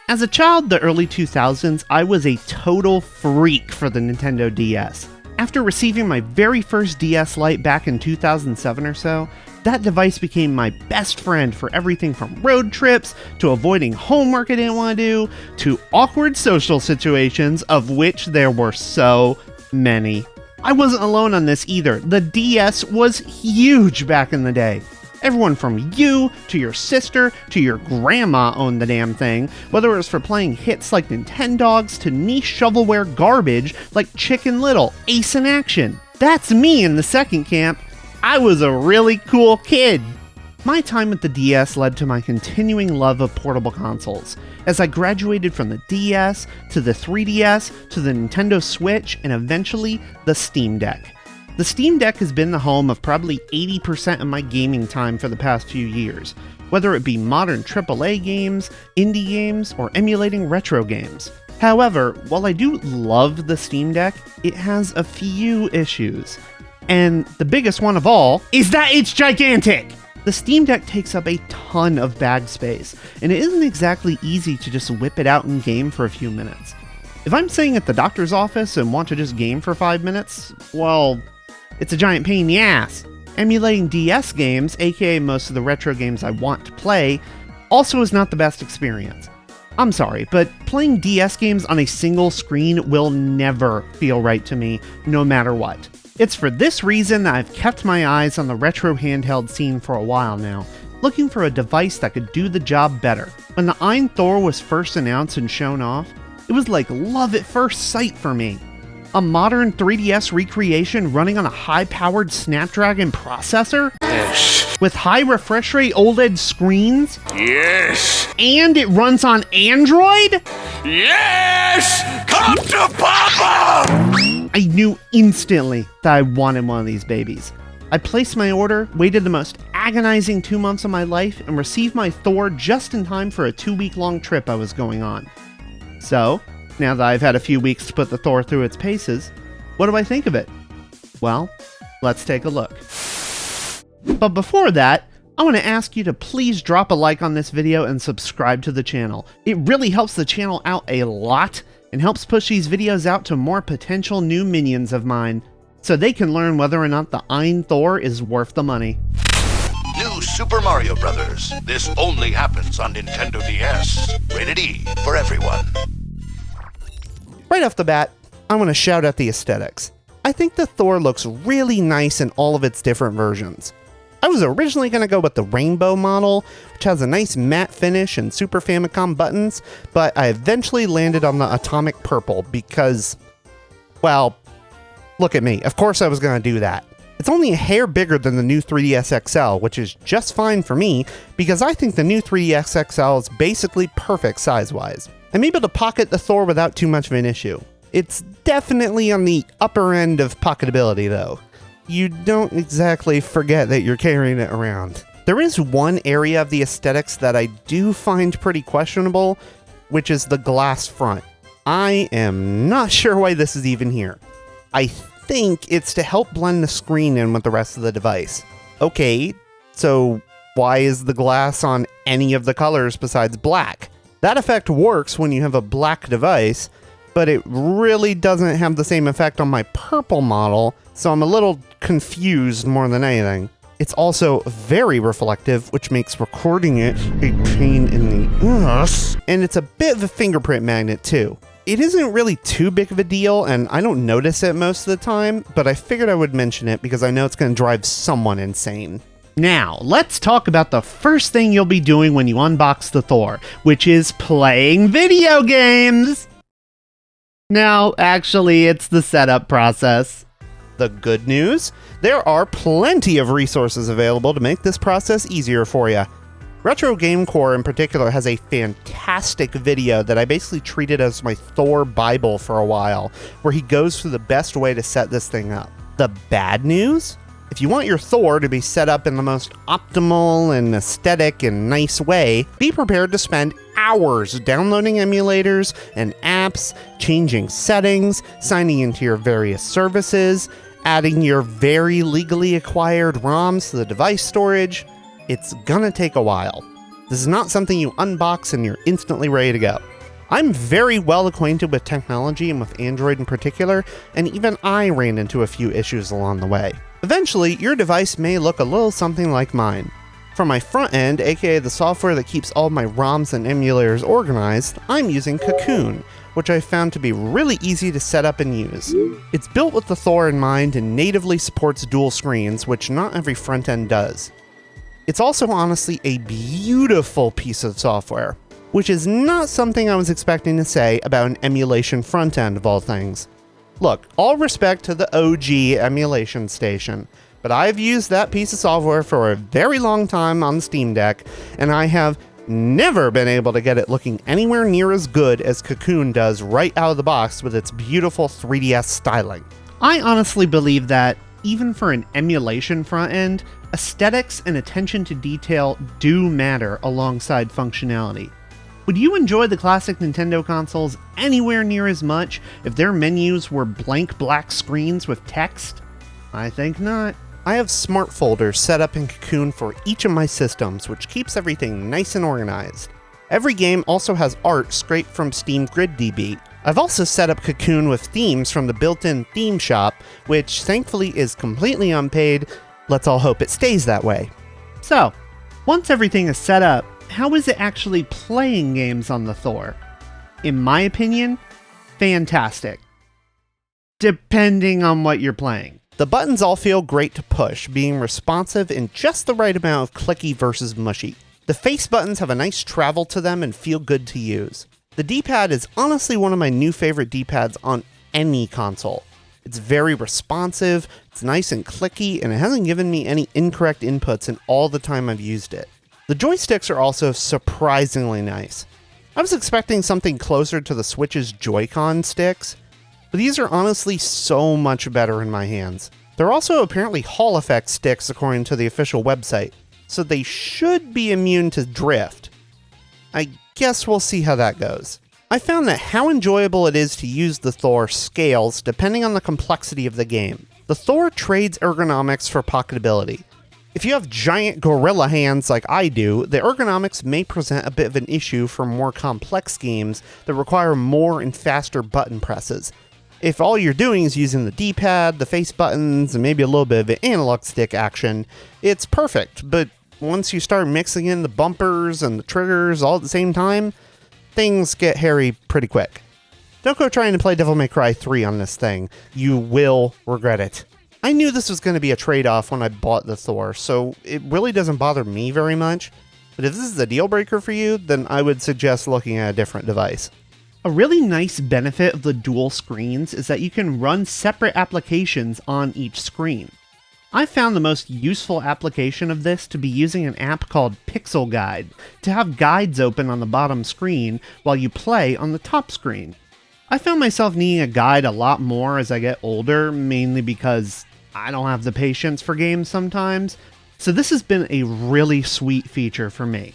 As a child, the early 2000s, I was a total freak for the Nintendo DS. After receiving my very first DS Lite back in 2007 or so, that device became my best friend for everything from road trips, to avoiding homework I didn't want to do, to awkward social situations, of which there were so many. I wasn't alone on this either. The DS was huge back in the day. Everyone from you, to your sister, to your grandma owned the damn thing, whether it was for playing hits like Nintendogs to niche shovelware garbage like Chicken Little, Ace in Action. That's me in the second camp. I was a really cool kid. My time with the DS led to my continuing love of portable consoles, as I graduated from the DS, to the 3DS, to the Nintendo Switch, and eventually the Steam Deck. The Steam Deck has been the home of probably 80% of my gaming time for the past few years, whether it be modern AAA games, indie games, or emulating retro games. However, while I do love the Steam Deck, it has a few issues. And the biggest one of all is that it's gigantic! The Steam Deck takes up a ton of bag space, and it isn't exactly easy to just whip it out and game for a few minutes. If I'm sitting at the doctor's office and want to just game for 5 minutes, well, it's a giant pain in the ass. Emulating DS games, aka most of the retro games I want to play, also is not the best experience. I'm sorry, but playing DS games on a single screen will never feel right to me, no matter what. It's for this reason that I've kept my eyes on the retro handheld scene for a while now, looking for a device that could do the job better. When the AYN Thor was first announced and shown off, it was like love at first sight for me. A modern 3DS recreation running on a high-powered Snapdragon processor? Yes. With high refresh rate OLED screens? Yes. And it runs on Android? Yes! Come to Papa! I knew instantly that I wanted one of these babies. I placed my order, waited the most agonizing 2 months of my life, and received my Thor just in time for a 2-week-long trip I was going on. So, now that I've had a few weeks to put the Thor through its paces, what do I think of it? Well, let's take a look. But before that, I want to ask you to please drop a like on this video and subscribe to the channel. It really helps the channel out a lot and helps push these videos out to more potential new minions of mine, so they can learn whether or not the AYN Thor is worth the money. New Super Mario Bros. This only happens on Nintendo DS. Rated E for everyone. Right off the bat, I want to shout out the aesthetics. I think the Thor looks really nice in all of its different versions. I was originally going to go with the rainbow model, which has a nice matte finish and Super Famicom buttons, but I eventually landed on the atomic purple because, well, look at me. Of course I was going to do that. It's only a hair bigger than the new 3DS XL, which is just fine for me because I think the new 3DS XL is basically perfect size-wise. I'm able to pocket the Thor without too much of an issue. It's definitely on the upper end of pocketability though. You don't exactly forget that you're carrying it around. There is one area of the aesthetics that I do find pretty questionable, which is the glass front. I am not sure why this is even here. I think it's to help blend the screen in with the rest of the device. Okay, so why is the glass on any of the colors besides black? That effect works when you have a black device, but it really doesn't have the same effect on my purple model, so I'm a little confused more than anything. It's also very reflective, which makes recording it a pain in the ass, and it's a bit of a fingerprint magnet too. It isn't really too big of a deal, and I don't notice it most of the time, but I figured I would mention it because I know it's going to drive someone insane. Now, let's talk about the first thing you'll be doing when you unbox the Thor, which is playing video games! No, actually, it's the setup process. The good news? There are plenty of resources available to make this process easier for you. Retro Game Core in particular has a fantastic video that I basically treated as my Thor Bible for a while, where he goes through the best way to set this thing up. The bad news? If you want your Thor to be set up in the most optimal and aesthetic and nice way, be prepared to spend hours downloading emulators and apps, changing settings, signing into your various services, adding your very legally acquired ROMs to the device storage. It's gonna take a while. This is not something you unbox and you're instantly ready to go. I'm very well acquainted with technology and with Android in particular, and even I ran into a few issues along the way. Eventually, your device may look a little something like mine. For my front end, aka the software that keeps all my ROMs and emulators organized, I'm using Cocoon, which I found to be really easy to set up and use. It's built with the Thor in mind and natively supports dual screens, which not every front end does. It's also honestly a beautiful piece of software, which is not something I was expecting to say about an emulation front end of all things. Look, all respect to the OG emulation station, but I've used that piece of software for a very long time on the Steam Deck, and I have never been able to get it looking anywhere near as good as Cocoon does right out of the box with its beautiful 3DS styling. I honestly believe that, even for an emulation front end, aesthetics and attention to detail do matter alongside functionality. Would you enjoy the classic Nintendo consoles anywhere near as much if their menus were blank black screens with text? I think not. I have smart folders set up in Cocoon for each of my systems, which keeps everything nice and organized. Every game also has art scraped from Steam GridDB. I've also set up Cocoon with themes from the built-in theme shop, which thankfully is completely unpaid. Let's all hope it stays that way. So, once everything is set up, how is it actually playing games on the Thor? In my opinion, fantastic. Depending on what you're playing. The buttons all feel great to push, being responsive and just the right amount of clicky versus mushy. The face buttons have a nice travel to them and feel good to use. The D-pad is honestly one of my new favorite D-pads on any console. It's very responsive, it's nice and clicky, and it hasn't given me any incorrect inputs in all the time I've used it. The joysticks are also surprisingly nice. I was expecting something closer to the Switch's Joy-Con sticks, but these are honestly so much better in my hands. They're also apparently Hall effect sticks according to the official website, so they should be immune to drift. I guess we'll see how that goes. I found that how enjoyable it is to use the Thor scales depending on the complexity of the game. The Thor trades ergonomics for pocketability. If you have giant gorilla hands like I do, the ergonomics may present a bit of an issue for more complex games that require more and faster button presses. If all you're doing is using the D-pad, the face buttons, and maybe a little bit of an analog stick action, it's perfect, but once you start mixing in the bumpers and the triggers all at the same time, things get hairy pretty quick. Don't go trying to play Devil May Cry 3 on this thing. You will regret it. I knew this was going to be a trade-off when I bought the Thor, so it really doesn't bother me very much. But if this is a deal breaker for you, then I would suggest looking at a different device. A really nice benefit of the dual screens is that you can run separate applications on each screen. I found the most useful application of this to be using an app called Pixel Guide, to have guides open on the bottom screen while you play on the top screen. I found myself needing a guide a lot more as I get older, mainly because I don't have the patience for games sometimes, so this has been a really sweet feature for me.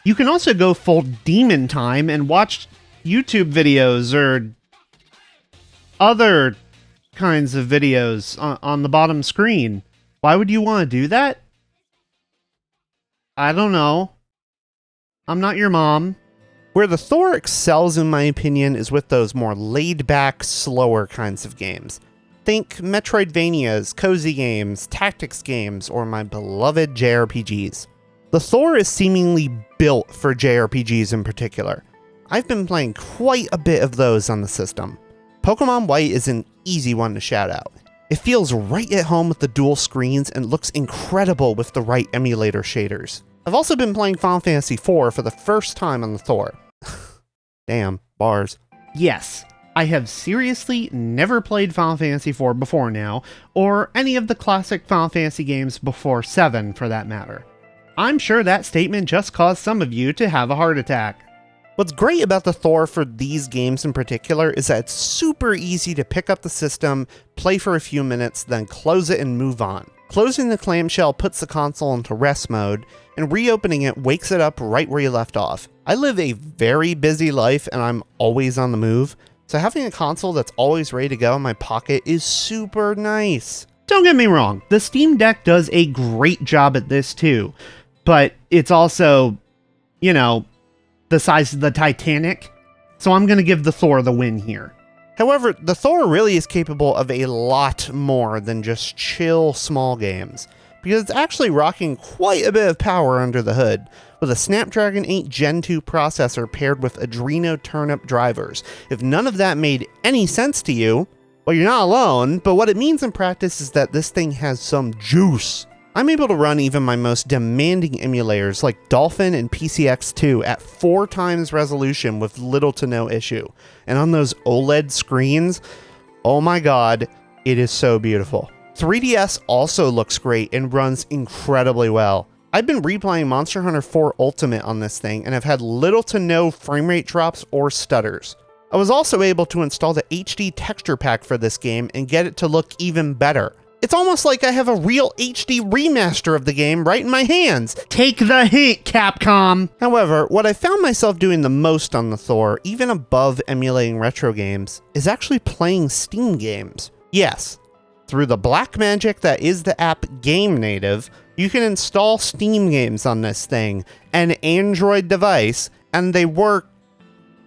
You can also go full demon time and watch YouTube videos or other kinds of videos on the bottom screen. Why would you want to do that? I don't know. I'm not your mom. Where the Thor excels, in my opinion, is with those more laid-back, slower kinds of games. Think Metroidvanias, cozy games, tactics games, or my beloved JRPGs. The Thor is seemingly built for JRPGs in particular. I've been playing quite a bit of those on the system. Pokemon White is an easy one to shout out. It feels right at home with the dual screens and looks incredible with the right emulator shaders. I've also been playing Final Fantasy IV for the first time on the Thor. Damn, bars. Yes, I have seriously never played Final Fantasy IV before now, or any of the classic Final Fantasy games before 7 for that matter. I'm sure that statement just caused some of you to have a heart attack. What's great about the Thor for these games in particular is that it's super easy to pick up the system, play for a few minutes, then close it and move on. Closing the clamshell puts the console into rest mode, and reopening it wakes it up right where you left off. I live a very busy life and I'm always on the move, so having a console that's always ready to go in my pocket is super nice. Don't get me wrong, the Steam Deck does a great job at this too, but it's also the size of the Titanic. So I'm going to give the Thor the win here. However, the Thor really is capable of a lot more than just chill small games, because it's actually rocking quite a bit of power under the hood, with a Snapdragon 8 Gen 2 processor paired with Adreno turnip drivers. If none of that made any sense to you, well, you're not alone, but what it means in practice is that this thing has some juice. I'm able to run even my most demanding emulators like Dolphin and PCX2 at 4 times resolution with little to no issue. And on those OLED screens, oh my god, it is so beautiful. 3DS also looks great and runs incredibly well. I've been replaying Monster Hunter 4 Ultimate on this thing and have had little to no frame rate drops or stutters. I was also able to install the HD texture pack for this game and get it to look even better. It's almost like I have a real HD remaster of the game right in my hands. Take the hint, Capcom! However, what I found myself doing the most on the Thor, even above emulating retro games, is actually playing Steam games. Yes, through the black magic that is the app Game Native, you can install Steam games on this thing, an Android device, and they work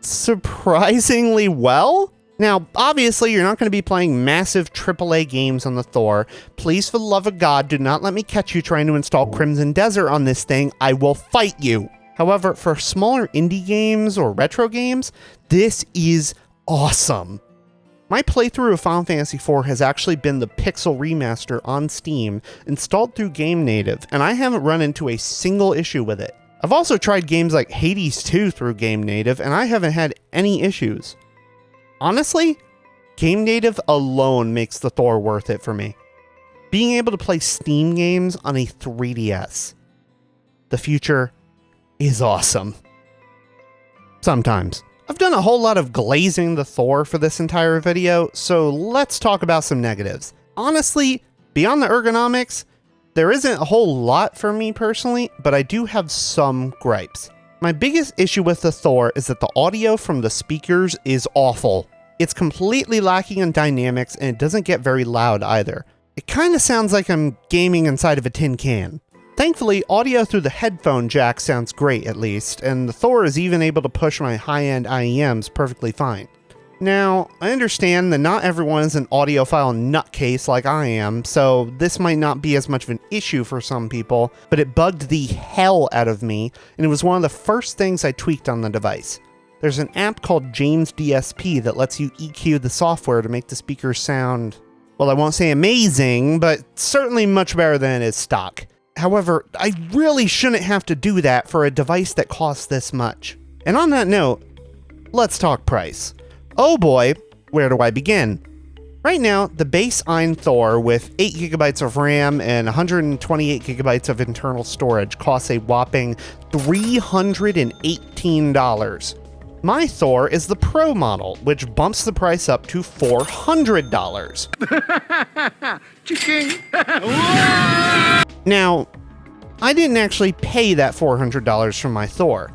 surprisingly well? Now, obviously, you're not going to be playing massive AAA games on the Thor. Please, for the love of God, do not let me catch you trying to install Crimson Desert on this thing. I will fight you. However, for smaller indie games or retro games, this is awesome. My playthrough of Final Fantasy IV has actually been the Pixel Remaster on Steam, installed through Game Native, and I haven't run into a single issue with it. I've also tried games like Hades 2 through Game Native, and I haven't had any issues. Honestly, Game Native alone makes the Thor worth it for me. Being able to play Steam games on a 3DS. The future is awesome. Sometimes. I've done a whole lot of glazing the Thor for this entire video, so let's talk about some negatives. Honestly, beyond the ergonomics, there isn't a whole lot for me personally, but I do have some gripes. My biggest issue with the Thor is that the audio from the speakers is awful. It's completely lacking in dynamics and it doesn't get very loud either. It kind of sounds like I'm gaming inside of a tin can. Thankfully, audio through the headphone jack sounds great at least, and the Thor is even able to push my high-end IEMs perfectly fine. Now, I understand that not everyone is an audiophile nutcase like I am, so this might not be as much of an issue for some people, but it bugged the hell out of me, and it was one of the first things I tweaked on the device. There's an app called James DSP that lets you EQ the software to make the speakers sound, well, I won't say amazing, but certainly much better than it is stock. However, I really shouldn't have to do that for a device that costs this much. And on that note, let's talk price. Oh boy, where do I begin? Right now, the base AYN Thor with 8GB of RAM and 128GB of internal storage costs a whopping $318. My Thor is the Pro model, which bumps the price up to $400. Now, I didn't actually pay that $400 for my Thor.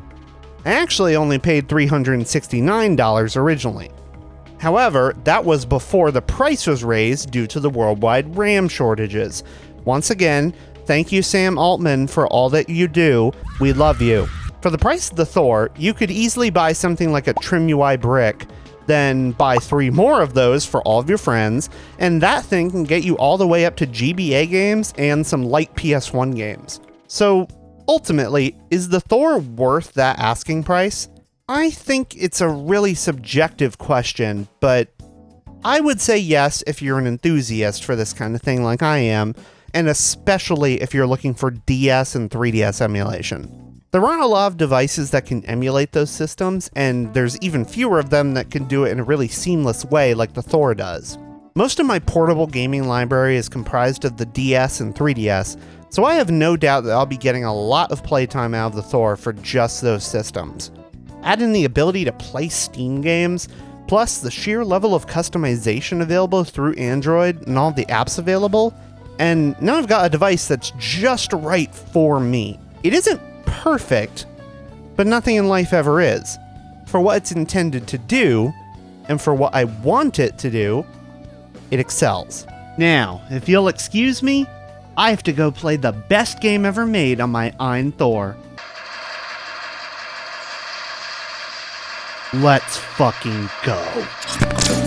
I actually only paid $369 originally. However, that was before the price was raised due to the worldwide RAM shortages. Once again, thank you Sam Altman for all that you do. We love you. For the price of the Thor, you could easily buy something like a Trim UI brick, then buy 3 more of those for all of your friends, and that thing can get you all the way up to GBA games and some light PS1 games. So, ultimately, is the Thor worth that asking price? I think it's a really subjective question, but I would say yes if you're an enthusiast for this kind of thing like I am, and especially if you're looking for DS and 3DS emulation. There aren't a lot of devices that can emulate those systems, and there's even fewer of them that can do it in a really seamless way like the Thor does. Most of my portable gaming library is comprised of the DS and 3DS, so I have no doubt that I'll be getting a lot of playtime out of the Thor for just those systems. Add in the ability to play Steam games, plus the sheer level of customization available through Android and all the apps available, and now I've got a device that's just right for me. It isn't perfect, but nothing in life ever is. For what it's intended to do, and for what I want it to do, it excels. Now, if you'll excuse me, I have to go play the best game ever made on my AYN Thor. Let's fucking go.